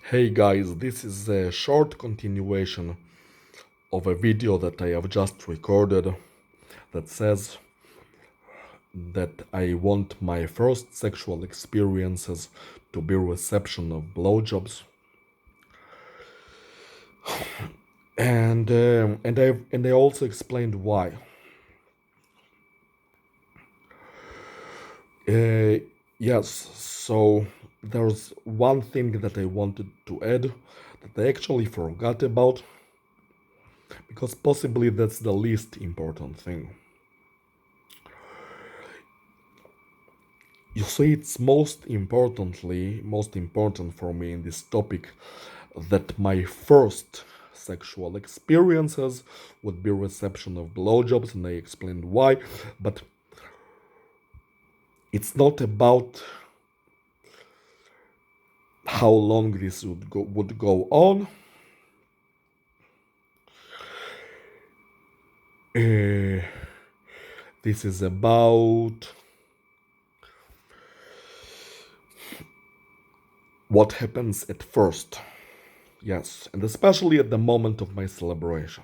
Hey guys, this is a short continuation of a video that I have just recorded that says that I want my first sexual experiences to be reception of blowjobs, and I also explained why. Uh, yes, so there's one thing that I wanted to add that I actually forgot about because possibly that's the least important thing. You see, it's most important for me in this topic that my first sexual experiences would be reception of blowjobs, and I explained why. But it's not about how long this would go on. Uh, this is about what happens at first. Yes, and especially at the moment of my celebration.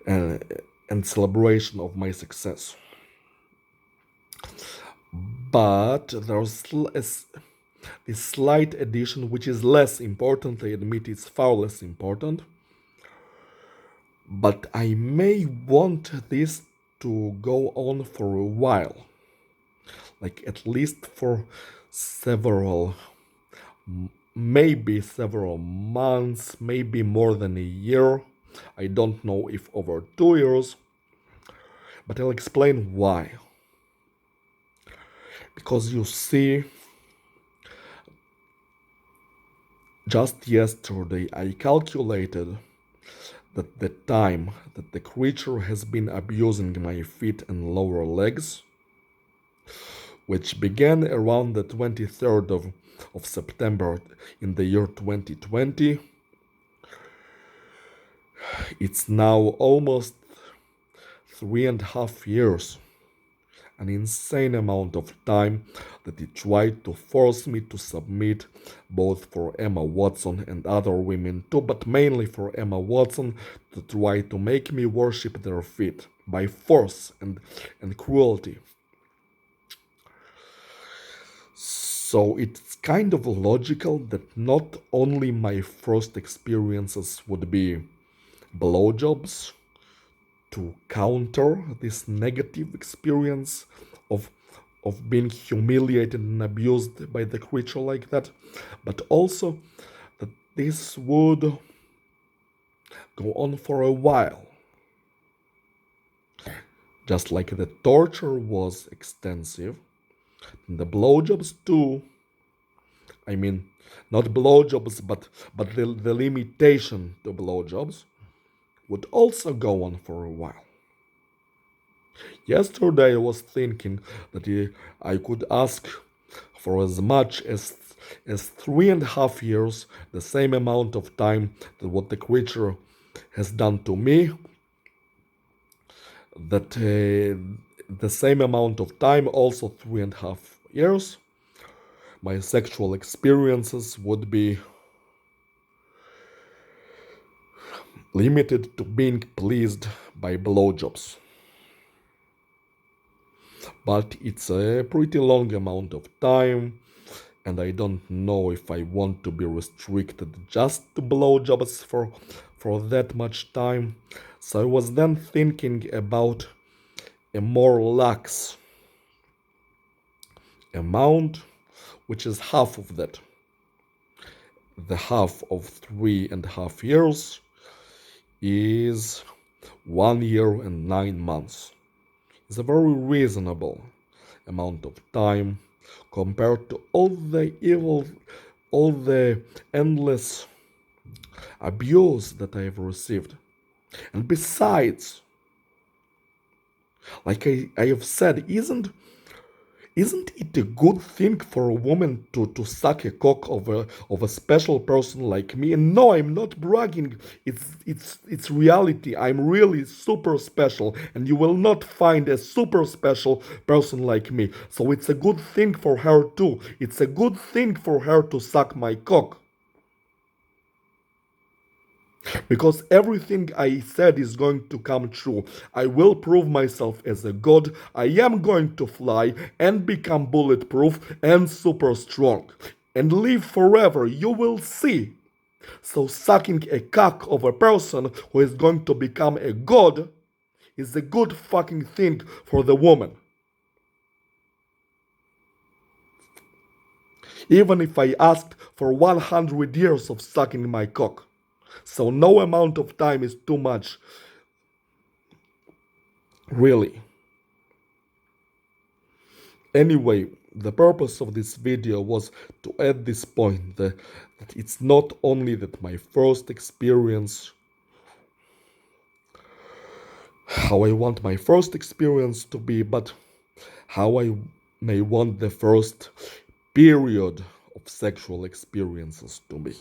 Uh, and celebration of my success. But there's this slight addition which is less important. I admit it's far less important. But I may want this to go on for a while. Like at least for several, maybe several months, maybe more than a year. I don't know if over 2 years. But I'll explain why. Because you see, just yesterday I calculated that the time that the creature has been abusing my feet and lower legs, which began around the 23rd of September in the year 2020, it's now almost 3.5 years. An insane amount of time that he tried to force me to submit, both for Emma Watson and other women too, but mainly for Emma Watson, to try to make me worship their feet by force and cruelty. So it's kind of logical that not only my first experiences would be blowjobs to counter this negative experience of being humiliated and abused by the creature like that, but also that this would go on for a while. Just like the torture was extensive, the blowjobs too. I mean, not blowjobs, but the limitation to blowjobs would also go on for a while. Yesterday I was thinking that I could ask for as much as 3.5 years, the same amount of time that what the creature has done to me, that the same amount of time, also 3.5 years, my sexual experiences would be limited to being pleased by blowjobs. But it's a pretty long amount of time, and I don't know if I want to be restricted just to blowjobs for that much time. So I was then thinking about a more lax amount, which is half of that. The half of 3.5 years is 1 year and 9 months. It's a very reasonable amount of time compared to all the evil, all the endless abuse that I have received. And besides, like I have said, Isn't it a good thing for a woman to suck a cock of a special person like me? And no, I'm not bragging. It's reality. I'm really super special, and you will not find a super special person like me. So it's a good thing for her too. It's a good thing for her to suck my cock. Because everything I said is going to come true. I will prove myself as a god. I am going to fly and become bulletproof and super strong and live forever. You will see. So, sucking a cock of a person who is going to become a god is a good fucking thing for the woman. Even if I asked for 100 years of sucking my cock. So, no amount of time is too much, really. Anyway, the purpose of this video was to add this point that it's not only that my first experience, how I want my first experience to be, but how I may want the first period of sexual experiences to be.